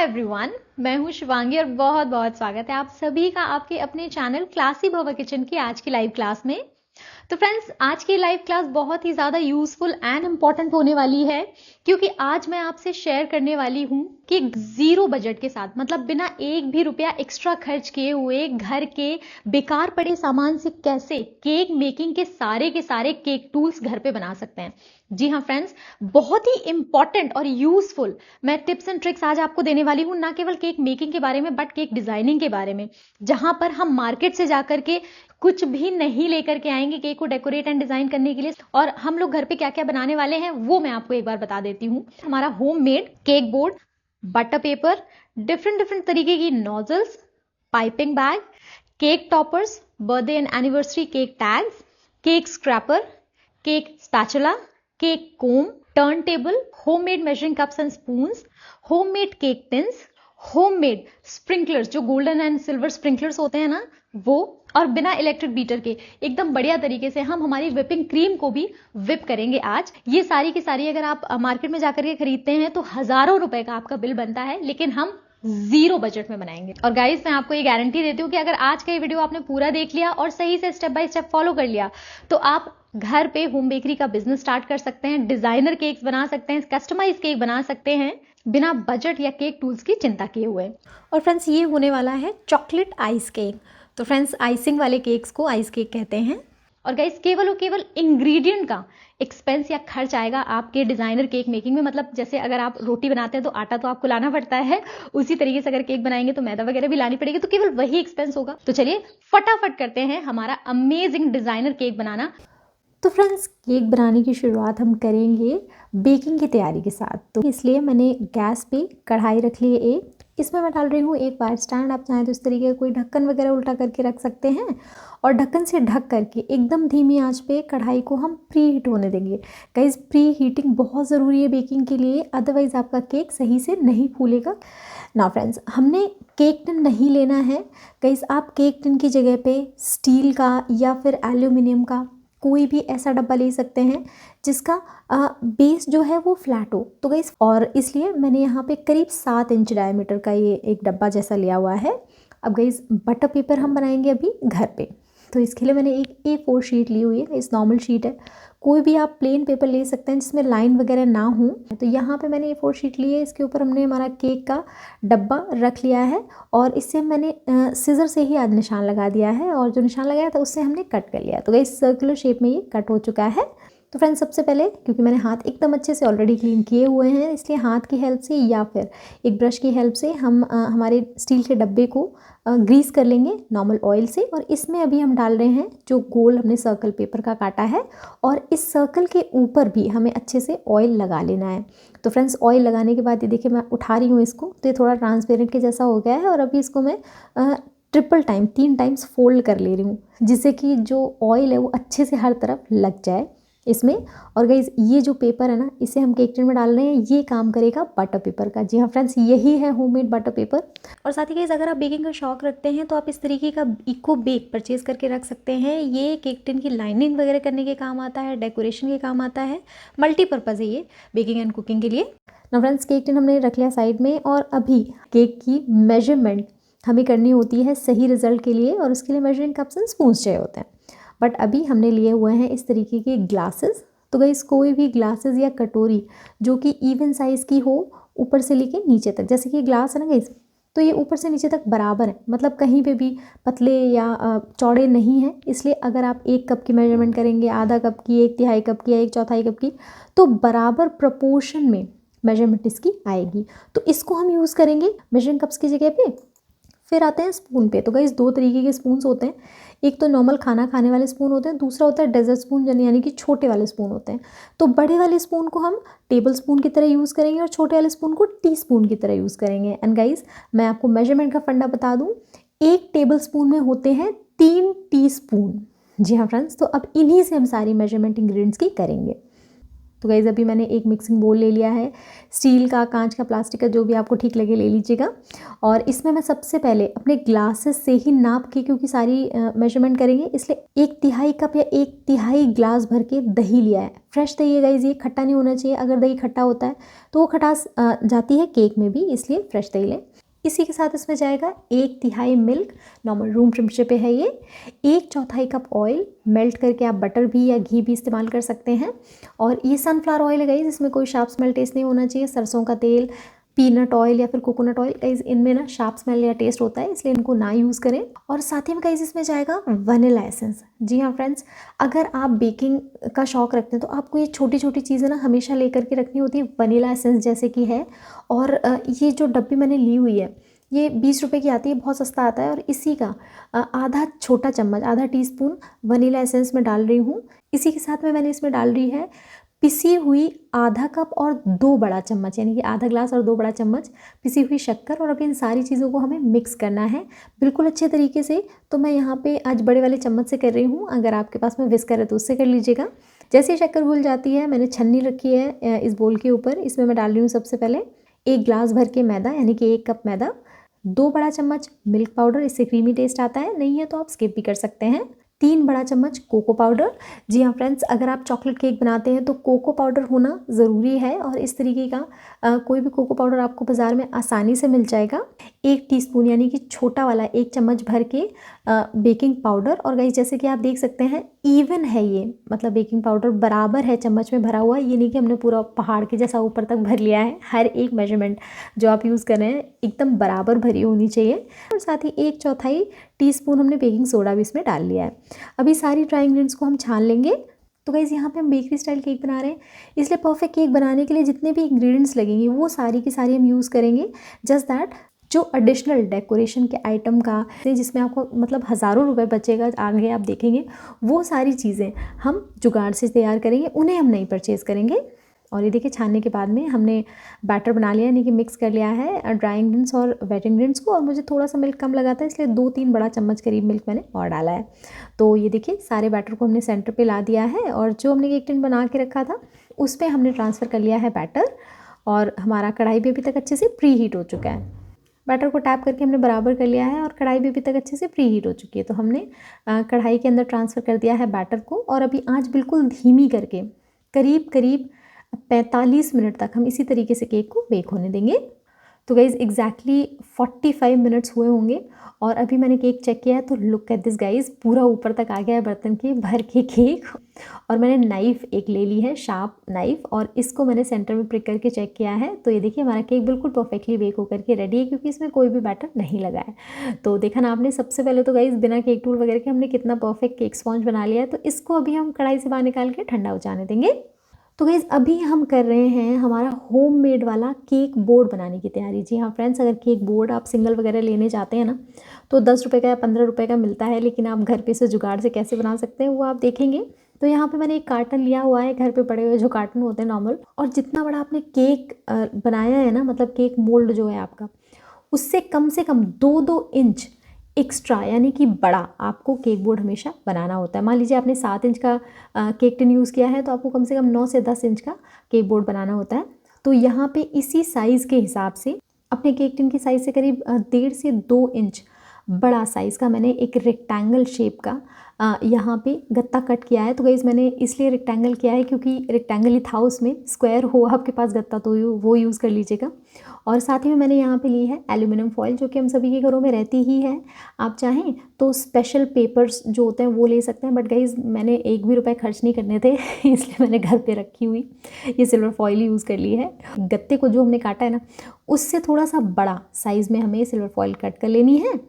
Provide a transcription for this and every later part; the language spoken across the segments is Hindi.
एवरीवन, मैं हूं शिवांगी और बहुत बहुत स्वागत है आप सभी का आपके अपने चैनल क्लासी भवा किचन की आज की लाइव क्लास में। तो फ्रेंड्स, आज की लाइव क्लास बहुत ही ज़्यादा यूजफुल एंड इम्पॉर्टेंट होने वाली है क्योंकि आज मैं आपसे शेयर करने वाली हूं कि जीरो बजट के साथ, मतलब बिना एक भी रुपया एक्स्ट्रा खर्च किए हुए घर के बेकार पड़े सामान से कैसे केक मेकिंग के सारे केक टूल्स घर पे बना सकते हैं। जी हाँ फ्रेंड्स, बहुत ही इंपॉर्टेंट और यूजफुल मैं टिप्स एंड ट्रिक्स आज आपको देने वाली हूँ, ना केवल केक मेकिंग के बारे में बट केक डिजाइनिंग के बारे में, जहां पर हम मार्केट से जाकर के कुछ भी नहीं लेकर के आएंगे केक को डेकोरेट एंड डिजाइन करने के लिए, और हम लोग घर पे क्या क्या बनाने वाले हैं वो मैं आपको एक बार बता देती हूँ। हमारा homemade cake board, butter paper, different different तरीके की nozzles, piping bag, cake toppers, birthday and anniversary cake tags, cake scraper, cake spatula, cake comb, turn table, homemade measuring cups and spoons, homemade cake tins, homemade sprinklers जो गोल्डन एंड सिल्वर स्प्रिंकलर्स होते हैं ना वो, और बिना इलेक्ट्रिक बीटर के एकदम बढ़िया तरीके से हम हमारी विपिंग क्रीम को भी विप करेंगे आज। ये सारी की सारी अगर आप मार्केट में जाकर के खरीदते हैं तो हजारों रुपए का आपका बिल बनता है, लेकिन हम जीरो बजट में बनाएंगे। और गाइस, मैं आपको ये गारंटी देती हूँ कि अगर आज का ये वीडियो आपने पूरा देख लिया और सही से स्टेप बाय स्टेप फॉलो कर लिया तो आप घर पे होम बेकरी का बिजनेस स्टार्ट कर सकते हैं, डिजाइनर केक्स बना सकते हैं, कस्टमाइज केक बना सकते हैं बिना बजट या केक टूल्स की चिंता किए हुए। और फ्रेंड्स, ये होने वाला है चॉकलेट आइस केक। तो फ्रेंड्स, आइसिंग वाले केक्स को आइस केक कहते हैं। और गाइस, केवल और केवल इंग्रेडिएंट का एक्सपेंस या खर्च आएगा आपके डिजाइनर केक मेकिंग में। मतलब जैसे अगर आप रोटी बनाते हैं तो आटा तो आपको लाना पड़ता है, उसी तरीके से अगर केक बनाएंगे तो मैदा वगैरह भी लानी पड़ेगी, तो केवल वही एक्सपेंस होगा। तो चलिए फटाफट करते हैं हमारा अमेजिंग डिजाइनर केक बनाना। तो फ्रेंड्स, केक बनाने की शुरुआत हम करेंगे बेकिंग की तैयारी के साथ। तो इसलिए मैंने गैस पे कढ़ाई रख ली है एक, इसमें मैं डाल रही हूँ एक वायर स्टैंड। आप चाहें तो इस तरीके का कोई ढक्कन वगैरह उल्टा करके रख सकते हैं, और ढक्कन से ढक करके एकदम धीमी आंच पे कढ़ाई को हम प्री हीट होने देंगे। गाइस, प्री हीटिंग बहुत ज़रूरी है बेकिंग के लिए, अदरवाइज़ आपका केक सही से नहीं फूलेगा ना। फ्रेंड्स, हमने केक टिन नहीं लेना है। गाइस, आप केक टिन की जगह पे स्टील का या फिर एल्यूमिनियम का कोई भी ऐसा डब्बा ले सकते हैं जिसका बेस जो है वो फ्लैट हो। तो गाइस, और इसलिए मैंने यहाँ पे करीब 7 इंच डायमीटर का ये एक डब्बा जैसा लिया हुआ है। अब गाइस, बटर पेपर हम बनाएंगे अभी घर पे, तो इसके लिए मैंने एक A4 शीट ली हुई है। इस नॉर्मल शीट है, कोई भी आप प्लेन पेपर ले सकते हैं जिसमें लाइन वगैरह ना हो। तो यहाँ पे मैंने A4 शीट ली है, इसके ऊपर हमने हमारा केक का डब्बा रख लिया है, और इससे मैंने सीजर से ही आज निशान लगा दिया है, और जो निशान लगाया था उससे हमने कट कर लिया। तो गाइस, सर्कुलर शेप में ये कट हो चुका है। तो फ्रेंड्स, सबसे पहले क्योंकि मैंने हाथ एकदम अच्छे से ऑलरेडी क्लीन किए हुए हैं, इसलिए हाथ की हेल्प से या फिर एक ब्रश की हेल्प से हम हमारे स्टील के डब्बे को ग्रीस कर लेंगे नॉर्मल ऑयल से। और इसमें अभी हम डाल रहे हैं जो गोल हमने सर्कल पेपर का काटा है, और इस सर्कल के ऊपर भी हमें अच्छे से ऑयल लगा लेना है। तो फ्रेंड्स, ऑयल लगाने के बाद ये देखिए मैं उठा रही हूँ इसको, तो ये थोड़ा ट्रांसपेरेंट के जैसा हो गया है, और अभी इसको मैं ट्रिपल टाइम 3 टाइम्स फोल्ड कर ले रही हूँ, जिससे कि जो ऑयल है वो अच्छे से हर तरफ लग जाए इसमें। और गाइस, ये जो पेपर है ना, इसे हम केक टिन में डाल रहे हैं, ये काम करेगा बटर पेपर का। जी हाँ फ्रेंड्स, यही है होममेड बटर पेपर। और साथ ही गाइस, अगर आप बेकिंग का शौक रखते हैं तो आप इस तरीके का इको बेक परचेज करके रख सकते हैं। ये केक टिन की लाइनिंग वगैरह करने के काम आता है, डेकोरेशन के काम आता है, मल्टीपर्पज़ है ये बेकिंग एंड कुकिंग के लिए ना। फ्रेंड्स, केक टिन हमने रख लिया साइड में, और अभी केक की मेजरमेंट हमें करनी होती है सही रिजल्ट के लिए, और उसके लिए मेजरिंग कप्स एंड स्पून्स चाहिए होते हैं। बट अभी हमने लिए हुए हैं इस तरीके के ग्लासेस। तो गाइस, कोई भी ग्लासेस या कटोरी जो कि इवन साइज़ की हो, ऊपर से लेके नीचे तक, जैसे कि ग्लास है ना गाइस, तो ये ऊपर से नीचे तक बराबर है, मतलब कहीं पे भी पतले या चौड़े नहीं हैं। इसलिए अगर आप 1 कप की मेजरमेंट करेंगे, आधा कप की, 1/3 कप की या 1/4 कप की, तो बराबर प्रपोर्शन में मेजरमेंट इसकी आएगी। तो इसको हम यूज़ करेंगे मेजरिंग कप्स की जगह पे। फिर आते हैं स्पून पे। तो गाइस, 2 तरीके के स्पून्स होते हैं, एक तो नॉर्मल खाना खाने वाले स्पून होते हैं, दूसरा होता है डेजर्ट स्पून, यानी कि छोटे वाले स्पून होते हैं। तो बड़े वाले स्पून को हम टेबल स्पून की तरह यूज़ करेंगे, और छोटे वाले स्पून को टी स्पून की तरह यूज़ करेंगे। एंड गाइस, मैं आपको मेजरमेंट का फंडा बता दूँ, 1 टेबल स्पून में होते हैं 3 टी स्पून। जी हाँ फ्रेंड्स, तो अब इन्हीं से हम सारी मेजरमेंट इंग्रेडिएंट्स की करेंगे। तो गाइज़ अभी मैंने एक मिक्सिंग बोल ले लिया है, स्टील का, कांच का, प्लास्टिक का, जो भी आपको ठीक लगे ले लीजिएगा। और इसमें मैं सबसे पहले अपने ग्लासेस से ही नाप के, क्योंकि सारी मेजरमेंट करेंगे, इसलिए 1/3 कप या 1/3 ग्लास भर के दही लिया है। फ्रेश दही है गाइज़, ये खट्टा नहीं होना चाहिए। अगर दही खट्टा होता है तो वो खटास जाती है केक में भी, इसलिए फ्रेश दही लें। इसी के साथ इसमें जाएगा 1/3 मिल्क, नॉर्मल रूम टेम्परेचर पे है ये। 1/4 कप ऑयल, मेल्ट करके आप बटर भी या घी भी इस्तेमाल कर सकते हैं। और ये सनफ्लावर ऑयल है गाइज़, इसमें कोई शार्प स्मेल टेस्ट नहीं होना चाहिए। सरसों का तेल, पीनट ऑयल या फिर कोकोनट ऑयल, गाइज़ इनमें ना शार्प स्मेल या टेस्ट होता है, इसलिए इनको ना यूज़ करें। और साथ ही में गाइज़ इसमें जाएगा वनीला एसेंस। जी हाँ फ्रेंड्स, अगर आप बेकिंग का शौक़ रखते हैं तो आपको ये छोटी छोटी चीज़ें ना हमेशा लेकर के रखनी होती है। वनीला एसेंस जैसे कि है, और ये जो डब्बी मैंने ली हुई है ये 20 रुपये की आती है, बहुत सस्ता आता है। और इसी का आधा छोटा चम्मच, आधा टीस्पून वनीला एसेंस में डाल रही हूँ। इसी के साथ में मैंने इसमें डाल रही है पिसी हुई आधा कप और 2 बड़ा चम्मच, यानी कि आधा ग्लास और 2 बड़ा चम्मच पिसी हुई शक्कर। और अब इन सारी चीज़ों को हमें मिक्स करना है बिल्कुल अच्छे तरीके से। तो मैं यहाँ पे आज बड़े वाले चम्मच से कर रही हूँ, अगर आपके पास में विस्कर है तो उससे कर लीजिएगा। जैसे ही शक्कर घुल जाती है, मैंने छन्नी रखी है इस बोल के ऊपर, इसमें मैं डाल रही हूँ सबसे पहले 1 ग्लास भर के मैदा, यानी कि 1 कप मैदा, 2 बड़ा चम्मच मिल्क पाउडर, इससे क्रीमी टेस्ट आता है, नहीं है तो आप स्किप भी कर सकते हैं। 3 बड़ा चम्मच कोको पाउडर। जी हाँ फ्रेंड्स, अगर आप चॉकलेट केक बनाते हैं तो कोको पाउडर होना ज़रूरी है, और इस तरीके का कोई भी कोको पाउडर आपको बाज़ार में आसानी से मिल जाएगा। 1 टीस्पून, यानी कि छोटा वाला 1 चम्मच भर के बेकिंग पाउडर। और गाइस जैसे कि आप देख सकते हैं इवन है ये, मतलब बेकिंग पाउडर बराबर है चम्मच में भरा हुआ, ये नहीं कि हमने पूरा पहाड़ के जैसा ऊपर तक भर लिया है। हर एक मेजरमेंट जो आप यूज़ कर रहे हैं एकदम बराबर भरी होनी चाहिए। और साथ ही 1/4 टीस्पून हमने बेकिंग सोडा भी इसमें डाल लिया है। अभी सारी ड्राई इंग्रेडिएंट्स को हम छान लेंगे। तो गाइज़ यहाँ पे हम बेकरी स्टाइल केक बना रहे हैं, इसलिए परफेक्ट केक बनाने के लिए जितने भी इंग्रेडिएंट्स लगेंगे वो सारी की सारी हम यूज़ करेंगे। जस्ट दैट जो एडिशनल डेकोरेशन के आइटम का, जिसमें आपको मतलब हज़ारों रुपए बचेगा, आगे आप देखेंगे, वो सारी चीज़ें हम जुगाड़ से तैयार करेंगे, उन्हें हम नहीं परचेज़ करेंगे। और ये देखिए छानने के बाद में हमने बैटर बना लिया, यानी कि मिक्स कर लिया है ड्राई इंग्रेडिएंट्स और वेट इंग्रेडिएंट्स को। और मुझे थोड़ा सा मिल्क कम लगा था, इसलिए 2-3 बड़ा चम्मच करीब मिल्क मैंने और डाला है। तो ये देखिए सारे बैटर को हमने सेंटर पे ला दिया है, और जो हमने केक टिन बना के रखा था उस पर हमने ट्रांसफ़र कर लिया है बैटर। और हमारा कढ़ाई भी अभी तक अच्छे से प्री हीट हो चुका है। बैटर को टैप करके हमने बराबर कर लिया है, और कढ़ाई भी अभी तक अच्छे से प्री हीट हो चुकी है। तो हमने कढ़ाई के अंदर ट्रांसफ़र कर दिया है बैटर को, और अभी आँच बिल्कुल धीमी करके करीब करीब 45 मिनट तक हम इसी तरीके से केक को बेक होने देंगे। तो गाइज़ एग्जैक्टली 45 मिनट्स हुए होंगे, और अभी मैंने केक चेक किया है तो लुक एट दिस गाइज़, पूरा ऊपर तक आ गया है बर्तन के भर के केक। और मैंने नाइफ़ एक ले ली है, शार्प नाइफ़, और इसको मैंने सेंटर में प्रिक करके चेक किया है। तो ये देखिए हमारा केक बिल्कुल परफेक्टली बेक होकर के रेडी है, क्योंकि इसमें कोई भी बैटर नहीं लगा है। तो देखा ना आपने, सबसे पहले तो गाइज़ बिना केक टूल वगैरह के हमने कितना परफेक्ट केक स्पॉन्ज बना लिया है। तो इसको अभी हम कढ़ाई से बाहर निकाल के ठंडा हो जाने देंगे। तो गाइज़ अभी हम कर रहे हैं हमारा होममेड वाला केक बोर्ड बनाने की तैयारी। जी हाँ फ्रेंड्स, अगर केक बोर्ड आप सिंगल वगैरह लेने जाते हैं ना, तो 10 रुपये का या 15 रुपये का मिलता है, लेकिन आप घर पे से जुगाड़ से कैसे बना सकते हैं वो आप देखेंगे। तो यहाँ पे मैंने एक कार्टन लिया हुआ है, घर पे पड़े हुए जो कार्टन होते हैं नॉर्मल, और जितना बड़ा आपने केक बनाया है ना, मतलब केक मोल्ड जो है आपका, उससे कम से कम 2-2 इंच एक्स्ट्रा, यानी कि बड़ा आपको केक बोर्ड हमेशा बनाना होता है। मान लीजिए आपने 7 इंच का केक टिन यूज़ किया है, तो आपको कम से कम 9 से 10 इंच का केक बोर्ड बनाना होता है। तो यहाँ पे इसी साइज़ के हिसाब से अपने केक टिन की साइज़ से करीब 1.5 से 2 इंच बड़ा साइज़ का मैंने एक रेक्टेंगल शेप का यहाँ पे गत्ता कट किया है। तो गाइज़ मैंने इसलिए रेक्टेंगल किया है क्योंकि रेक्टेंगल ही था, उसमें स्क्वायर हो आपके पास गत्ता तो वो यूज़ कर लीजिएगा। और साथ ही में मैंने यहाँ पे ली है एल्यूमिनियम फॉइल, जो कि हम सभी के घरों में रहती ही है। आप चाहें तो स्पेशल पेपर्स जो होते हैं वो ले सकते हैं, बट गाइज़ मैंने 1 भी रुपये खर्च नहीं करने थे इसलिए मैंने घर पे रखी हुई ये सिल्वर फॉइल यूज़ कर ली है। गत्ते को जो हमने काटा है ना, उससे थोड़ा सा बड़ा साइज़ में हमें सिल्वर फॉइल कट कर लेनी है।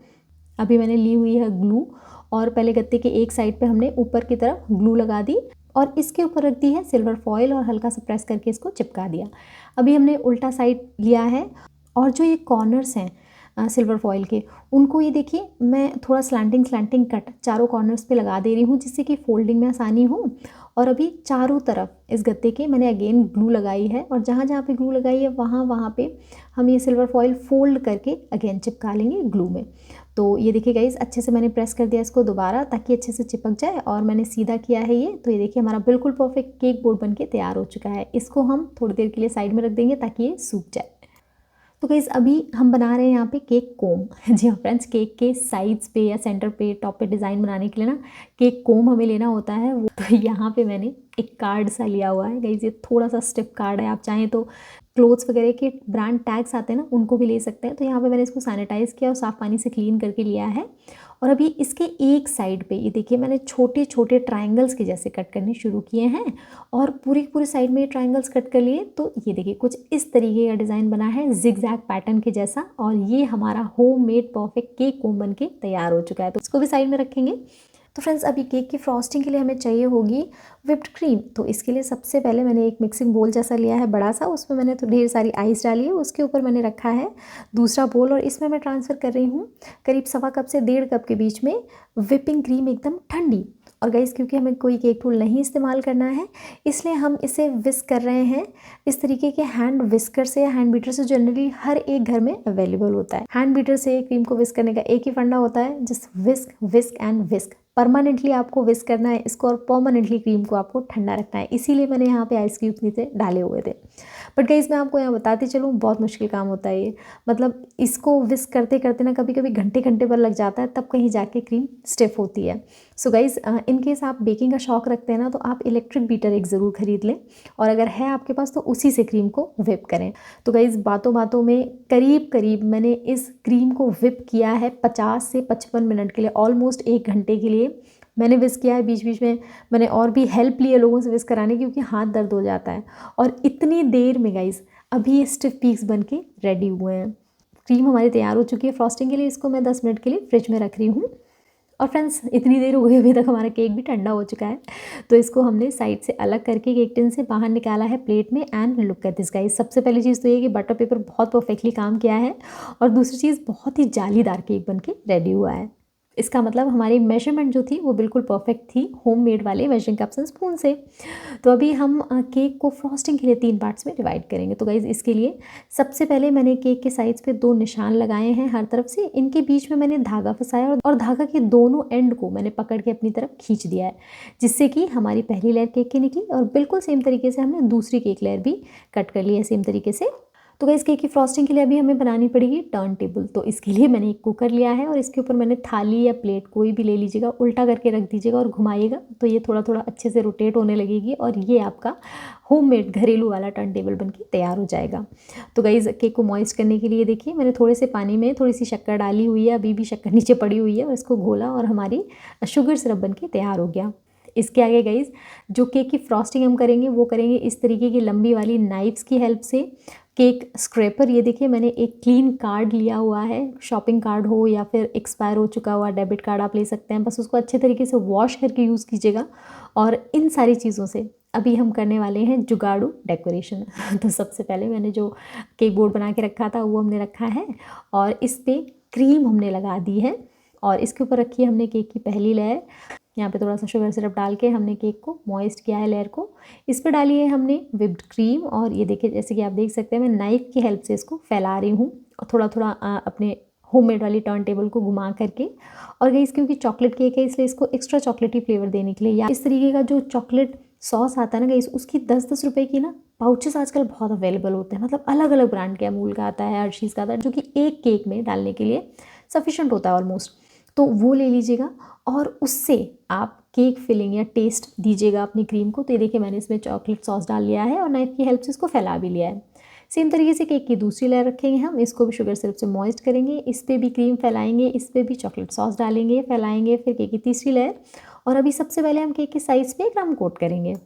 अभी मैंने ली हुई है ग्लू, और पहले गत्ते के एक साइड पे हमने ऊपर की तरफ ग्लू लगा दी, और इसके ऊपर रख दी है सिल्वर फॉइल, और हल्का सा प्रेस करके इसको चिपका दिया। अभी हमने उल्टा साइड लिया है, और जो ये कॉर्नर्स हैं सिल्वर फॉइल के, उनको ये देखिए मैं थोड़ा स्लैंटिंग कट चारों कॉर्नर्स पे लगा दे रही हूँ, जिससे कि फोल्डिंग में आसानी हो। और अभी चारों तरफ इस गत्ते के मैंने अगेन ग्लू लगाई है, और जहाँ जहाँ पे ग्लू लगाई है वहाँ पे हम ये सिल्वर फॉइल फोल्ड करके अगेन चिपका लेंगे ग्लू में। तो ये देखिए गाइस, अच्छे से मैंने प्रेस कर दिया इसको दोबारा ताकि अच्छे से चिपक जाए, और मैंने सीधा किया है ये। तो ये देखिए हमारा बिल्कुल परफेक्ट केक बोर्ड बनके तैयार हो चुका है। इसको हम थोड़ी देर के लिए साइड में रख देंगे ताकि ये सूख जाए। तो गाइस अभी हम बना रहे हैं यहाँ पे केक कोम। जी हाँ फ्रेंड्स, केक के साइड्स पे या सेंटर पे, टॉप पे डिज़ाइन बनाने के लिए ना केक कोम हमें लेना होता है। वो तो यहाँ पे मैंने एक कार्ड सा लिया हुआ है गाइस, ये थोड़ा सा स्टिफ कार्ड है। आप चाहें तो क्लोथ्स वगैरह के ब्रांड टैग्स आते हैं ना, उनको भी ले सकते हैं। तो यहाँ पे मैंने इसको सैनिटाइज़ किया और साफ़ पानी से क्लीन करके लिया है। और अभी इसके एक साइड पे ये देखिए मैंने छोटे छोटे ट्रायंगल्स के जैसे कट करने शुरू किए हैं, और पूरी साइड में ये ट्रायंगल्स कट कर लिए। तो ये देखिए कुछ इस तरीके का डिज़ाइन बना है जिगजैग पैटर्न के जैसा, और ये हमारा होममेड परफेक्ट केक कोम बन के तैयार हो चुका है। तो इसको भी साइड में रखेंगे। तो फ्रेंड्स अभी केक की फ्रॉस्टिंग के लिए हमें चाहिए होगी व्हिप्ड क्रीम। तो इसके लिए सबसे पहले मैंने एक मिक्सिंग बोल जैसा लिया है बड़ा सा, उसमें मैंने तो ढेर सारी आइस डाली है। उसके ऊपर मैंने रखा है दूसरा बोल, और इसमें मैं ट्रांसफ़र कर रही हूँ करीब 1.25 कप से 1.5 कप के बीच में व्हिपिंग क्रीम एकदम ठंडी। और गाइस क्योंकि हमें कोई केक टूल नहीं इस्तेमाल करना है, इसलिए हम इसे विस्क कर रहे हैं इस तरीके के हैंड विस्कर से या हैंड बीटर से। जनरली हर एक घर में अवेलेबल होता है। हैंड बीटर से क्रीम को विस्क करने का एक ही फंडा होता है, just whisk whisk and whisk. Permanently आपको विस्क करना है इसको, और परमानेंटली क्रीम को आपको ठंडा रखना है। इसीलिए मैंने यहाँ पे आइस क्यूब्स नीचे डाले हुए थे। बट गाइस मैं आपको यहाँ बताती चलूँ, बहुत मुश्किल काम होता है ये। मतलब इसको विस्क करते करते ना कभी कभी घंटे घंटे पर लग जाता है, तब कहीं जाके क्रीम स्टिफ होती है। सो गाइस इन केस आप बेकिंग का शौक रखते हैं ना, तो आप इलेक्ट्रिक बीटर एक ज़रूर खरीद लें, और अगर है आपके पास तो उसी से क्रीम को व्हिप करें। तो गाइस बातों बातों में करीब करीब मैंने इस क्रीम को व्हिप किया है 50 से 55 मिनट के लिए, ऑलमोस्ट 1 घंटे के लिए मैंने विस्क किया है। बीच बीच में मैंने और भी हेल्प ली है लोगों से विस्क कराने की, क्योंकि हाथ दर्द हो जाता है। और इतनी देर में गाइस अभी ये स्टिफ पीक्स बन के रेडी हुए हैं। क्रीम हमारी तैयार हो चुकी है फ्रॉस्टिंग के लिए। इसको मैं 10 मिनट के लिए फ्रिज में रख रही हूँ। और फ्रेंड्स इतनी देर हो गई, अभी तक हमारा केक भी ठंडा हो चुका है। तो इसको हमने साइड से अलग करके केक टिन से बाहर निकाला है प्लेट में। And look at this guys, सबसे पहली चीज़ तो ये कि बटर पेपर बहुत परफेक्टली काम किया है, और दूसरी चीज़ बहुत ही जालीदार केक बन के रेडी हुआ है। इसका मतलब हमारी मेजरमेंट जो थी वो बिल्कुल परफेक्ट थी होममेड वाले मेजरिंग कप्स एंड स्पून से। तो अभी हम केक को फ्रॉस्टिंग के लिए 3 पार्ट्स में डिवाइड करेंगे। तो गाइज़ इसके लिए सबसे पहले मैंने केक के साइड्स पे 2 निशान लगाए हैं हर तरफ से। इनके बीच में मैंने धागा फंसाया, और धागा के दोनों एंड को मैंने पकड़ के अपनी तरफ खींच दिया है, जिससे कि हमारी पहली लेयर केक की निकली। और बिल्कुल सेम तरीके से हमने दूसरी केक लेयर भी कट कर ली है सेम तरीके से। तो गाइस केक की फ्रॉस्टिंग के लिए अभी हमें बनानी पड़ेगी टर्न टेबल। तो इसके लिए मैंने एक कुकर लिया है, और इसके ऊपर मैंने थाली या प्लेट कोई भी ले लीजिएगा, उल्टा करके रख दीजिएगा और घुमाइएगा, तो ये थोड़ा थोड़ा अच्छे से रोटेट होने लगेगी, और ये आपका होममेड घरेलू वाला टर्न टेबल बन के तैयार हो जाएगा। तो गाइस केक को मॉइस्ट करने के लिए देखिए मैंने थोड़े से पानी में थोड़ी सी शक्कर डाली हुई है। अभी भी शक्कर नीचे पड़ी हुई है, और इसको घोला और हमारी शुगर सिरप बन के तैयार हो गया। इसके आगे गाइस जो केक की फ्रॉस्टिंग हम करेंगे वो करेंगे इस तरीके की लंबी वाली नाइफ्स की हेल्प से। केक स्क्रैपर, ये देखिए मैंने एक क्लीन कार्ड लिया हुआ है, शॉपिंग कार्ड हो या फिर एक्सपायर हो चुका हुआ डेबिट कार्ड आप ले सकते हैं। बस उसको अच्छे तरीके से वॉश करके यूज़ कीजिएगा। और इन सारी चीज़ों से अभी हम करने वाले हैं जुगाड़ू डेकोरेशन। तो सबसे पहले मैंने जो केक बोर्ड बना के रखा था वो हमने रखा है, और इस पर क्रीम हमने लगा दी है, और इसके ऊपर रखी है हमने केक की पहली लेयर। यहाँ पे थोड़ा सा शुगर सिरप डाल के हमने केक को मॉइस्ट किया है लेयर को। इस पर डाली है हमने व्हिप्ड क्रीम, और ये देखिए जैसे कि आप देख सकते हैं मैं नाइफ़ की हेल्प से इसको फैला रही हूँ, और थोड़ा थोड़ा अपने होममेड वाली टर्न टेबल को घुमा करके। और गाइस क्योंकि चॉकलेट केक है इसलिए इसको एक्स्ट्रा चॉकलेटी फ्लेवर देने के लिए, या इस तरीके का जो चॉकलेट सॉस आता है ना गाइस, उसकी 10-10 रुपये की ना पाउचेस आजकल बहुत अवेलेबल होते हैं। मतलब अलग अलग ब्रांड के, अमूल का आता है, हर्शीज़ का आता है, जो कि एक केक में डालने के लिए सफिशेंट होता है ऑलमोस्ट। तो वो ले लीजिएगा, और उससे आप केक फिलिंग या टेस्ट दीजिएगा अपनी क्रीम को। तो ये देखिए मैंने इसमें चॉकलेट सॉस डाल लिया है, और नाइफ की हेल्प से इसको फैला भी लिया है। सेम तरीके से केक की दूसरी लेयर रखेंगे हम, इसको भी शुगर सिरप से मॉइस्ट करेंगे, इस पर भी क्रीम फैलाएंगे, इस पर भी चॉकलेट सॉस डालेंगे, फैलाएंगे, फिर केक की तीसरी लेयर। और अभी सबसे पहले हम केक के साइड्स पे क्रम कोट करेंगे।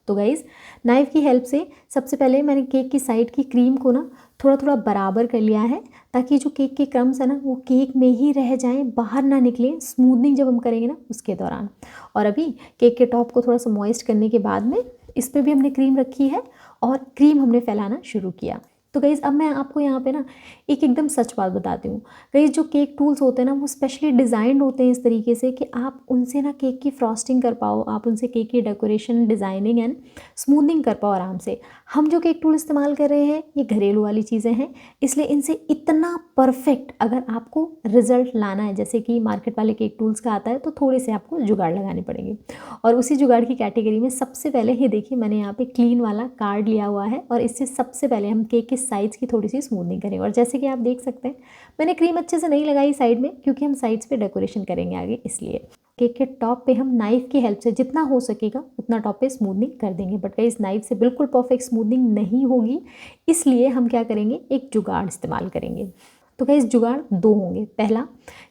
तो गाइज़ नाइफ़ की हेल्प से सबसे पहले मैंने केक की साइड की क्रीम को ना थोड़ा थोड़ा बराबर कर लिया है, ताकि जो केक के क्रम्स है ना वो केक में ही रह जाएं, बाहर ना निकलें, स्मूदनिंग जब हम करेंगे ना उसके दौरान। और अभी केक के टॉप को थोड़ा सा मॉइस्ट करने के बाद में इस पर भी हमने क्रीम रखी है, और क्रीम हमने फैलाना शुरू किया। तो गाइज़ अब मैं आपको यहाँ पे ना एक एकदम सच बात बताती हूँ। गाइज़ जो केक टूल्स होते हैं ना वो स्पेशली डिज़ाइंड होते हैं इस तरीके से कि आप उनसे ना केक की फ्रॉस्टिंग कर पाओ, आप उनसे केक की डेकोरेशन, डिज़ाइनिंग एंड स्मूथनिंग कर पाओ आराम से। हम जो केक टूल इस्तेमाल कर रहे हैं ये घरेलू वाली चीज़ें हैं, इसलिए इनसे इतना परफेक्ट अगर आपको रिजल्ट लाना है, जैसे कि मार्केट वाले केक टूल्स का आता है, तो थोड़े से आपको जुगाड़ लगाने पड़ेंगे। और उसी जुगाड़ की कैटेगरी में सबसे पहले ये देखिए मैंने यहाँ पे क्लीन वाला कार्ड लिया हुआ है और इससे सबसे पहले हम केक के साइड्स की थोड़ी सी स्मूथनिंग करेंगे। और जैसे कि आप देख सकते हैं मैंने क्रीम अच्छे से नहीं लगाई साइड में, क्योंकि हम साइड्स पे डेकोरेशन करेंगे आगे, इसलिए केक के टॉप पे हम नाइफ़ की हेल्प से जितना हो सकेगा उतना टॉप पे स्मूथनिंग कर देंगे। बट इस नाइफ़ से बिल्कुल परफेक्ट स्मूथनिंग नहीं होगी, इसलिए हम क्या करेंगे, एक जुगाड़ इस्तेमाल करेंगे। तो गाइस जुगाड़ दो होंगे। पहला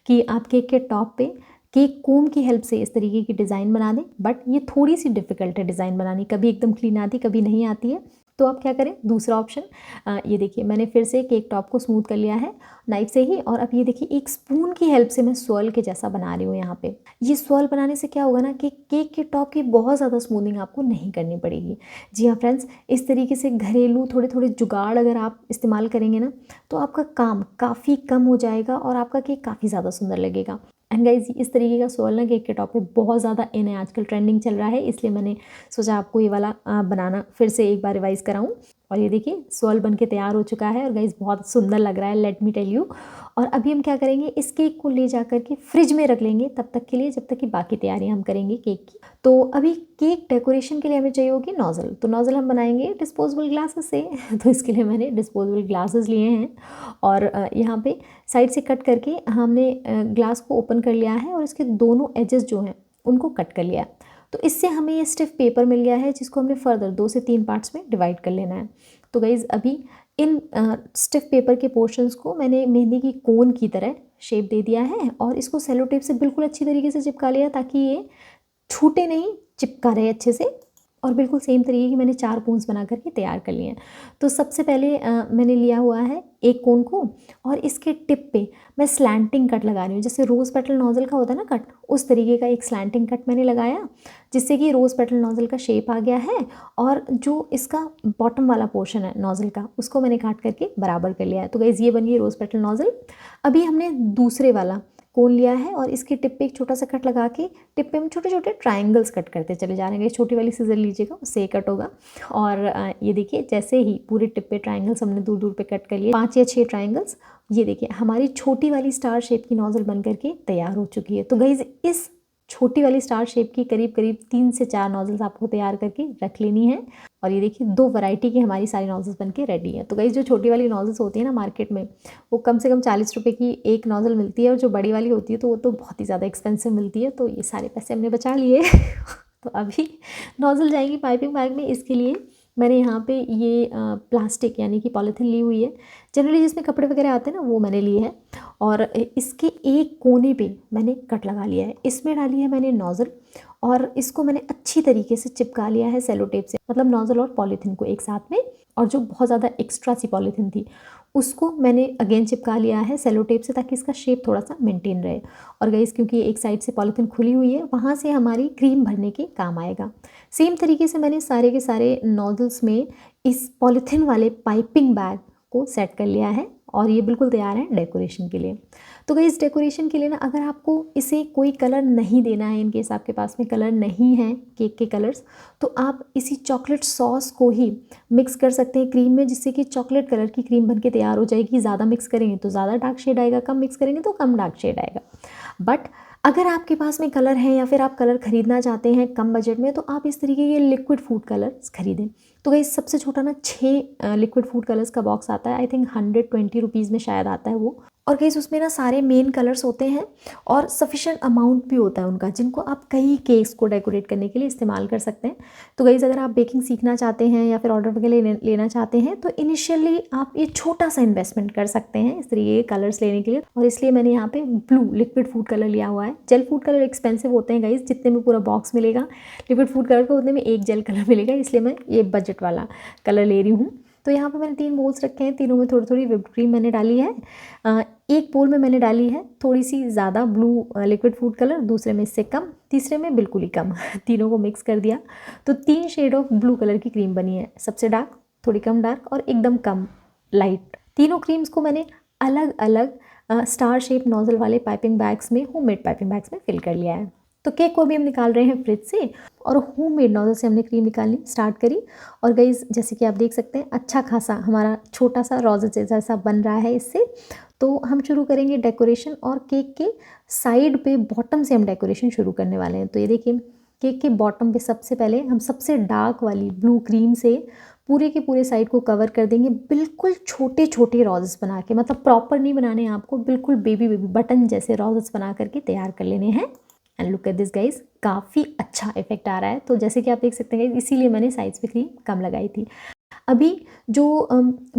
कि आप केक के टॉप पे केक कोम की हेल्प से इस तरीके की डिज़ाइन बना दें, बट ये थोड़ी सी डिफ़िकल्ट है डिज़ाइन बनानी, कभी एकदम क्लीन आती कभी नहीं आती है। तो आप क्या करें, दूसरा ऑप्शन, ये देखिए मैंने फिर से केक टॉप को स्मूथ कर लिया है नाइफ से ही, और अब ये देखिए एक स्पून की हेल्प से मैं swirl के जैसा बना रही हूँ यहाँ पे। ये swirl बनाने से क्या होगा ना कि केक के टॉप की बहुत ज़्यादा स्मूथिंग आपको नहीं करनी पड़ेगी। जी हाँ फ्रेंड्स, इस तरीके से घरेलू थोड़े थोड़े जुगाड़ अगर आप इस्तेमाल करेंगे ना तो आपका काम काफ़ी कम हो जाएगा और आपका केक काफ़ी ज़्यादा सुंदर लगेगा। एंड गाइज इस तरीके का swirl ना केक के टॉप पे बहुत ज़्यादा इन है, आजकल ट्रेंडिंग चल रहा है, इसलिए मैंने सोचा आपको ये वाला बनाना फिर से एक बार रिवाइज़ कराऊँ। और ये देखिए swirl बन के तैयार हो चुका है और गाइज बहुत सुंदर लग रहा है, लेट मी टेल यू। और अभी हम क्या करेंगे, इस केक को ले जा कर के फ्रिज में रख लेंगे तब तक के लिए, जब तक कि बाकी तैयारियां हम करेंगे केक की। तो अभी केक डेकोरेशन के लिए हमें चाहिए होगी नोज़ल। तो नोज़ल हम बनाएंगे डिस्पोजेबल ग्लासेस से तो इसके लिए मैंने डिस्पोजेबल ग्लासेस लिए हैं और यहाँ पे साइड से कट करके हमने ग्लास को ओपन कर लिया है और इसके दोनों एजेस जो हैं उनको कट कर लिया। तो इससे हमें ये स्टिफ पेपर मिल गया है जिसको हमने फर्दर 2 से 3 पार्ट्स में डिवाइड कर लेना है। तो गाइज़ अभी इन स्टिफ पेपर के पोर्शंस को मैंने मेहंदी की कोन की तरह शेप दे दिया है और इसको सेलो टेप से बिल्कुल अच्छी तरीके से चिपका लिया ताकि ये छूटे नहीं, चिपका रहे अच्छे से। और बिल्कुल सेम तरीके की मैंने 4 कोन्स बना करके तैयार कर लिए हैं। तो सबसे पहले मैंने लिया हुआ है एक कोन को और इसके टिप पे मैं स्लैंटिंग कट लगा रही हूँ, जैसे रोज़ पेटल नोज़ल का होता है ना कट, उस तरीके का एक स्लैंटिंग कट मैंने लगाया जिससे कि रोज़ पेटल नोज़ल का शेप आ गया है। और जो इसका बॉटम वाला पोर्शन है नोज़ल का उसको मैंने काट करके बराबर कर लिया है। तो गाइज़ ये बन गई रोज़ पेटल नोज़ल। अभी हमने दूसरे वाला कोन लिया है और इसके टिप पे एक छोटा सा कट लगा के टिप पे हम छोटे छोटे ट्रायंगल्स कट करते चले जा रहे हैं। छोटी वाली सीजर लीजिएगा उससे कट होगा। और ये देखिए जैसे ही पूरे टिप पे ट्रायंगल्स हमने दूर दूर पे कट कर लिए, 5 या 6 ट्रायंगल्स, ये देखिए हमारी छोटी वाली स्टार शेप की नोज़ल बन करके तैयार हो चुकी है। तो गाइज़ इस छोटी वाली स्टार शेप की करीब करीब 3 से 4 नोज़ल्स आपको तैयार करके रख लेनी है। और ये देखिए 2 वैरायटी की हमारी सारी नोज़ल्स बनके रेडी है। तो गाइस जो छोटी वाली नोज़ल्स होती है ना मार्केट में, वो कम से कम 40 रुपये की एक नोज़ल मिलती है और जो बड़ी वाली होती है तो वो तो बहुत ही ज़्यादा एक्सपेंसिव मिलती है। तो ये सारे पैसे हमने बचा लिए तो अभी नोज़ल जाएंगी पाइपिंग बैग में। इसके लिए मैंने यहाँ पे ये प्लास्टिक यानी कि पॉलीथीन ली हुई है, जनरली जिसमें कपड़े वगैरह आते हैं ना, वो मैंने लिए है। और इसके एक कोने पे मैंने कट लगा लिया है, इसमें डाली है मैंने नोज़ल और इसको मैंने अच्छी तरीके से चिपका लिया है सेलो टेप से, मतलब नोज़ल और पॉलीथीन को एक साथ में। और जो बहुत ज़्यादा एक्स्ट्रा सी पॉलीथीन थी उसको मैंने अगेन चिपका लिया है सेलो टेप से ताकि इसका शेप थोड़ा सा मेंटेन रहे। और गाइस क्योंकि एक साइड से पॉलीथीन खुली हुई है, वहाँ से हमारी क्रीम भरने के काम आएगा। सेम तरीके से मैंने सारे के सारे नोज़ल्स में इस पॉलीथीन वाले पाइपिंग बैग को सेट कर लिया है और ये बिल्कुल तैयार है डेकोरेशन के लिए। तो गाइस डेकोरेशन के लिए ना अगर आपको इसे कोई कलर नहीं देना है, इन केस आपके पास में कलर नहीं है केक के कलर्स, तो आप इसी चॉकलेट सॉस को ही मिक्स कर सकते हैं क्रीम में, जिससे कि चॉकलेट कलर की क्रीम बनके तैयार हो जाएगी। ज़्यादा मिक्स करेंगे तो ज़्यादा डार्क शेड आएगा, कम मिक्स करेंगे तो कम डार्क शेड आएगा। बट अगर आपके पास में कलर है या फिर आप कलर ख़रीदना चाहते हैं कम बजट में, तो आप इस तरीके के लिक्विड फूड कलर्स खरीदें। तो गाइस सबसे छोटा ना 6 लिक्विड फूड कलर्स का बॉक्स आता है, आई थिंक 120 रुपीज़ में शायद आता है वो। और गाइस उसमें ना सारे मेन कलर्स होते हैं और सफिशेंट अमाउंट भी होता है उनका, जिनको आप कई केक्स को डेकोरेट करने के लिए इस्तेमाल कर सकते हैं। तो गाइस अगर आप बेकिंग सीखना चाहते हैं या फिर ऑर्डर वगैरह लेना चाहते हैं तो इनिशियली आप ये छोटा सा इन्वेस्टमेंट कर सकते हैं इस तरीके के कलर्स लेने के लिए। और इसलिए मैंने यहाँ पे ब्लू लिक्विड फूड कलर लिया हुआ है। जेल फूड कलर एक्सपेंसिव होते हैं गाइस, जितने में पूरा बॉक्स मिलेगा लिक्विड फूड कलर का उतने में एक जेल कलर मिलेगा, इसलिए मैं ये बजट वाला कलर ले रही हूँ। तो यहाँ पे मैंने 3 बोल्स रखे हैं, तीनों में थोड़ी थोड़ी व्हिप्ड क्रीम मैंने डाली है। एक बोल में मैंने डाली है थोड़ी सी ज़्यादा ब्लू लिक्विड फूड कलर, दूसरे में इससे कम, तीसरे में बिल्कुल ही कम तीनों को मिक्स कर दिया तो 3 शेड ऑफ ब्लू कलर की क्रीम बनी है। सबसे डार्क, थोड़ी कम डार्क और एकदम कम लाइट। तीनों क्रीम्स को मैंने अलग अलग स्टार शेप नोजल वाले पाइपिंग बैग्स में, होममेड पाइपिंग बैग्स में फिल कर लिया है। तो केक को भी हम निकाल रहे हैं फ्रिज से और होममेड नोजल से हमने क्रीम निकालनी स्टार्ट करी। और गाइस जैसे कि आप देख सकते हैं अच्छा खासा हमारा छोटा सा रोजेज जैसा बन रहा है इससे। तो हम शुरू करेंगे डेकोरेशन, और केक के साइड पे बॉटम से हम डेकोरेशन शुरू करने वाले हैं। तो ये देखिए केक के बॉटम पे सबसे पहले हम सबसे डार्क वाली ब्लू क्रीम से पूरे के पूरे साइड को कवर कर देंगे, बिल्कुल छोटे छोटे रोजेस बना के, मतलब प्रॉपर नहीं बनाने हैं आपको, बिल्कुल बेबी बेबी बटन जैसे रोजेस बना करके तैयार कर लेने हैं। And look at this guys, काफ़ी अच्छा इफेक्ट आ रहा है। तो जैसे कि आप देख सकते हैं इसीलिए मैंने साइड्स पे क्रीम कम लगाई थी। अभी जो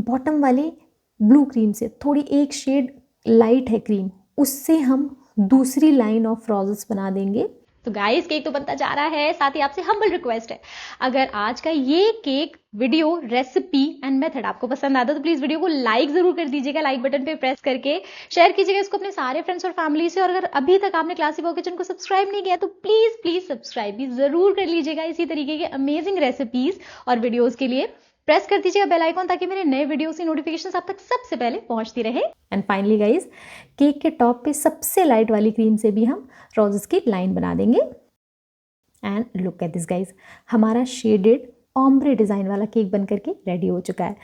बॉटम वाली ब्लू क्रीम से थोड़ी एक शेड लाइट है क्रीम, उससे हम दूसरी लाइन ऑफ रोजेस बना देंगे। तो गाइस केक तो बनता जा रहा है, साथ ही आपसे हम्बल रिक्वेस्ट है, अगर आज का ये cake video recipe and method आपको पसंद आता तो प्लीज वीडियो को लाइक जरूर कर दीजिएगा, लाइक बटन पे प्रेस करके शेयर कीजिएगा इसको अपने सारे फ्रेंड्स और फैमिली से। और अगर अभी तक आपने क्लासी भव किचन को सब्सक्राइब नहीं किया तो प्लीज प्लीज सब्सक्राइब भी जरूर कर लीजिएगा इसी तरीके के अमेजिंग रेसिपीज और वीडियोज के लिए। प्रेस कर दीजिएगा बेल आइकॉन ताकि मेरे नए वीडियोस की नोटिफिकेशंस आप तक सबसे पहले पहुंचती रहे। एंड फाइनली गाइज केक के टॉप पे सबसे लाइट वाली क्रीम से भी हम रोजेस की लाइन बना देंगे। And look at this guys, हमारा शेडेड ऑम्ब्रे डिज़ाइन वाला केक बन करके रेडी हो चुका है।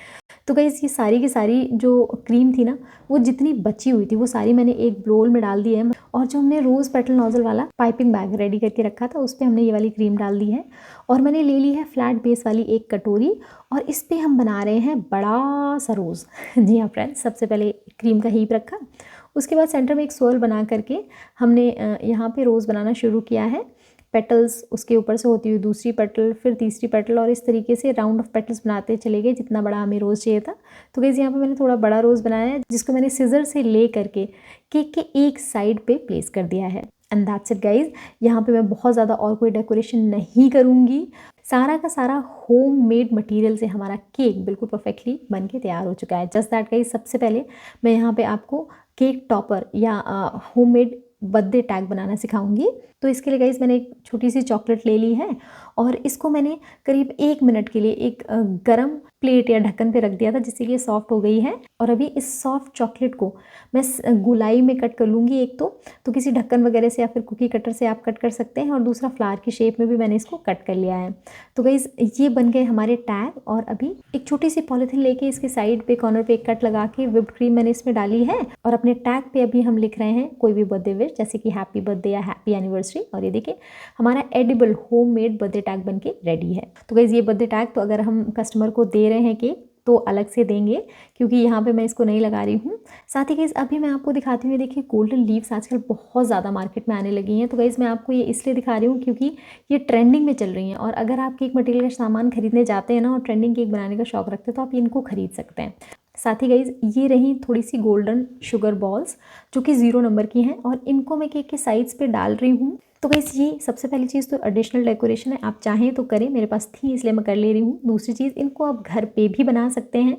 तो गाइज ये सारी की सारी जो क्रीम थी ना, वो जितनी बची हुई थी वो सारी मैंने एक बोल में डाल दी है। और जो हमने रोज़ पेटल नोजल वाला पाइपिंग बैग रेडी करके रखा था उस पर हमने ये वाली क्रीम डाल दी है। और मैंने ले ली है फ्लैट बेस वाली एक कटोरी, और इस पर हम बना रहे हैं बड़ा सा रोज़। जी हाँ फ्रेंड्स, सबसे पहले क्रीम का हीप रखा, उसके बाद सेंटर में एक स्वर्ल बना करके हमने यहाँ पे रोज़ बनाना शुरू किया है। पेटल्स, उसके ऊपर से होती हुई दूसरी पेटल, फिर तीसरी पेटल, और इस तरीके से राउंड ऑफ पेटल्स बनाते चले गए जितना बड़ा हमें रोज़ चाहिए था। तो गाइस यहाँ पे मैंने थोड़ा बड़ा रोज़ बनाया है जिसको मैंने सिजर से ले करके केक के एक साइड पे प्लेस कर दिया है। एंड दैट्स इट गाइज, यहाँ पे मैं बहुत ज़्यादा और कोई डेकोरेशन नहीं करूँगी। सारा का सारा होममेड मटेरियल से हमारा केक बिल्कुल परफेक्टली बन के तैयार हो चुका है। जस्ट दैट गाइज, सबसे पहले मैं यहाँ पे आपको केक टॉपर या होममेड बर्थडे टैग बनाना सिखाऊंगी। तो इसके लिए गाइज मैंने एक छोटी सी चॉकलेट ले ली है और इसको मैंने करीब 1 मिनट के लिए एक गरम प्लेट या ढक्कन पे रख दिया था जिससे कि ये सॉफ्ट हो गई है। और अभी इस सॉफ्ट चॉकलेट को मैं गोलाई में कट कर लूँगी। एक तो किसी ढक्कन वगैरह से या फिर कुकी कटर से आप कट कर सकते हैं, और दूसरा फ्लावर की शेप में भी मैंने इसको कट कर लिया है। तो गाइज ये बन गए हमारे टैग। और अभी एक छोटी सी पॉलीथिन लेके इसके साइड पे कॉर्नर पे एक कट लगा के व्हिप्ड क्रीम मैंने इसमें डाली है, और अपने टैग पे अभी हम लिख रहे हैं कोई भी बर्थडे विश, जैसे कि हैप्पी बर्थडे या हैप्पी एनिवर्सरी। और ये देखिए हमारा एडिबल होममेड बर्थडे टैग बन के रेडी है। तो गाइज ये बर्थडे टैग तो अगर हम कस्टमर को दे रहे हैं केक तो अलग से देंगे, क्योंकि यहाँ पे मैं इसको नहीं लगा रही हूँ। साथ ही गाइज अभी मैं आपको दिखाती हूँ, देखिए गोल्डन लीव्स आजकल बहुत ज़्यादा मार्केट में आने लगी हैं। तो गाइज मैं आपको ये इसलिए दिखा रही हूँ क्योंकि ये ट्रेंडिंग में चल रही हैं, और अगर आप केक मटेरियल का सामान खरीदने जाते हैं ना और ट्रेंडिंग केक बनाने का शौक रखते हैं तो आप इनको खरीद सकते हैं। साथ ही गाइज ये रही थोड़ी सी गोल्डन शुगर बॉल्स जो कि 0 नंबर की हैं, और इनको मैं केक के साइड्स पे डाल रही हूँ। तो गाइस ये सबसे पहली चीज़ तो एडिशनल डेकोरेशन है, आप चाहें तो करें, मेरे पास थी इसलिए मैं कर ले रही हूँ। दूसरी चीज़, इनको आप घर पे भी बना सकते हैं।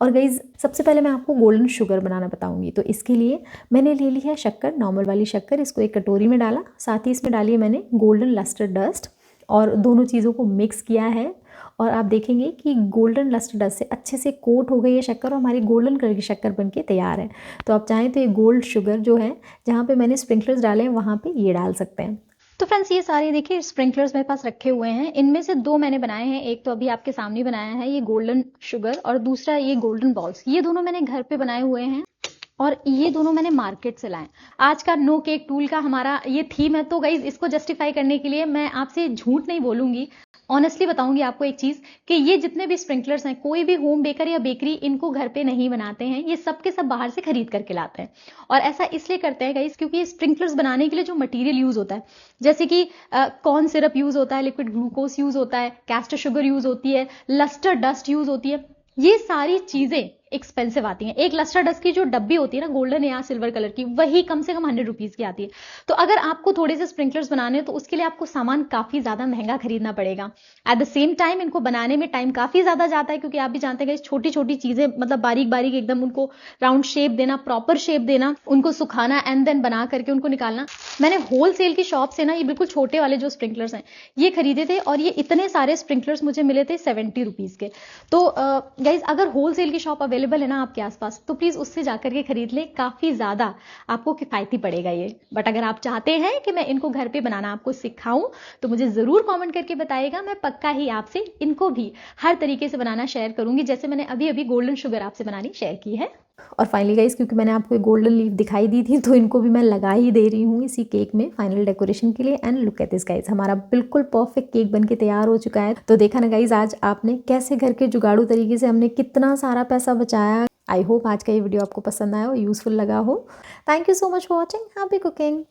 और गाइस सबसे पहले मैं आपको गोल्डन शुगर बनाना बताऊंगी। तो इसके लिए मैंने ले ली है शक्कर, नॉर्मल वाली शक्कर, इसको एक कटोरी में डाला। साथ ही इसमें डाली है मैंने गोल्डन लस्टर डस्ट, और दोनों चीज़ों को मिक्स किया है। और आप देखेंगे कि गोल्डन लस्टर डस्ट से अच्छे से कोट हो गई है शक्कर, और हमारी गोल्डन कलर की शक्कर बनके तैयार है। तो आप चाहें तो ये गोल्ड शुगर जो है, जहाँ पे मैंने स्प्रिंकलर्स डाले हैं वहाँ पे ये डाल सकते हैं। तो फ्रेंड्स ये सारे देखिए स्प्रिंकलर्स मेरे पास रखे हुए हैं, इनमें से 2 मैंने बनाए हैं। एक तो अभी आपके सामने बनाया है ये गोल्डन शुगर, और दूसरा ये गोल्डन बॉल्स। ये दोनों मैंने घर पे बनाए हुए हैं, और ये दोनों मैंने मार्केट से लाए। आज का नो केक टूल का हमारा ये थीम है, तो गाइज इसको जस्टिफाई करने के लिए मैं आपसे झूठ नहीं बोलूंगी, ऑनेस्टली बताऊंगी आपको एक चीज कि ये जितने भी स्प्रिंकलर्स हैं, कोई भी होम बेकर या बेकरी इनको घर पे नहीं बनाते हैं, ये सब के सब बाहर से खरीद करके लाते हैं। और ऐसा इसलिए करते हैं गाइस क्योंकि ये स्प्रिंकलर्स बनाने के लिए जो मटेरियल यूज होता है, जैसे कि कॉर्न सिरप यूज होता है, लिक्विड ग्लूकोज यूज होता है, कैस्टर शुगर यूज होती है, लस्टर डस्ट यूज होती है, ये सारी चीजें एक्सपेंसिव आती हैं। एक लस्टर डस्ट की जो डब्बी होती है ना गोल्डन या सिल्वर कलर की, वही कम से कम 100 रुपीज की आती है। तो अगर आपको थोड़े से स्प्रिंकलर्स बनाने हैं तो उसके लिए आपको सामान काफी ज्यादा महंगा खरीदना पड़ेगा। एट द सेम टाइम इनको बनाने में टाइम काफी ज्यादा जाता है, क्योंकि आप भी जानते हैं छोटी छोटी चीजें, मतलब बारीक बारीक एकदम उनको राउंड शेप देना, प्रॉपर शेप देना, उनको सुखाना एंड देन बना करके उनको निकालना। मैंने होलसेल की शॉप से ना ये बिल्कुल छोटे वाले जो स्प्रिंकलर्स हैं ये खरीदे थे, और ये इतने सारे स्प्रिंकलर्स मुझे मिले थे 70 रुपीज के। तो गाइज अगर होलसेल की शॉप अवेलेबल अवेलेबल है ना आपके आसपास, तो प्लीज़ उससे जाकर के खरीद लें, काफ़ी ज़्यादा आपको किफ़ायती पड़ेगा ये। बट अगर आप चाहते हैं कि मैं इनको घर पे बनाना आपको सिखाऊं, तो मुझे ज़रूर कमेंट करके बताइएगा, मैं पक्का ही आपसे इनको भी हर तरीके से बनाना शेयर करूंगी, जैसे मैंने अभी अभी गोल्डन शुगर आपसे बनानी शेयर की है। और फाइनली गाइस, क्योंकि मैंने आपको एक गोल्डन लीफ दिखाई दी थी, तो इनको भी मैं लगा ही दे रही हूँ इसी केक में फाइनल डेकोरेशन के लिए। And look at this guys, हमारा बिल्कुल परफेक्ट केक बन के तैयार हो चुका है। तो देखा ना गाइस, आज आपने कैसे घर के जुगाड़ू तरीके से हमने कितना सारा पैसा बचाया। आई होप आज का ये वीडियो आपको पसंद आया हो, यूजफुल लगा हो। Thank you so much for watching, happy cooking.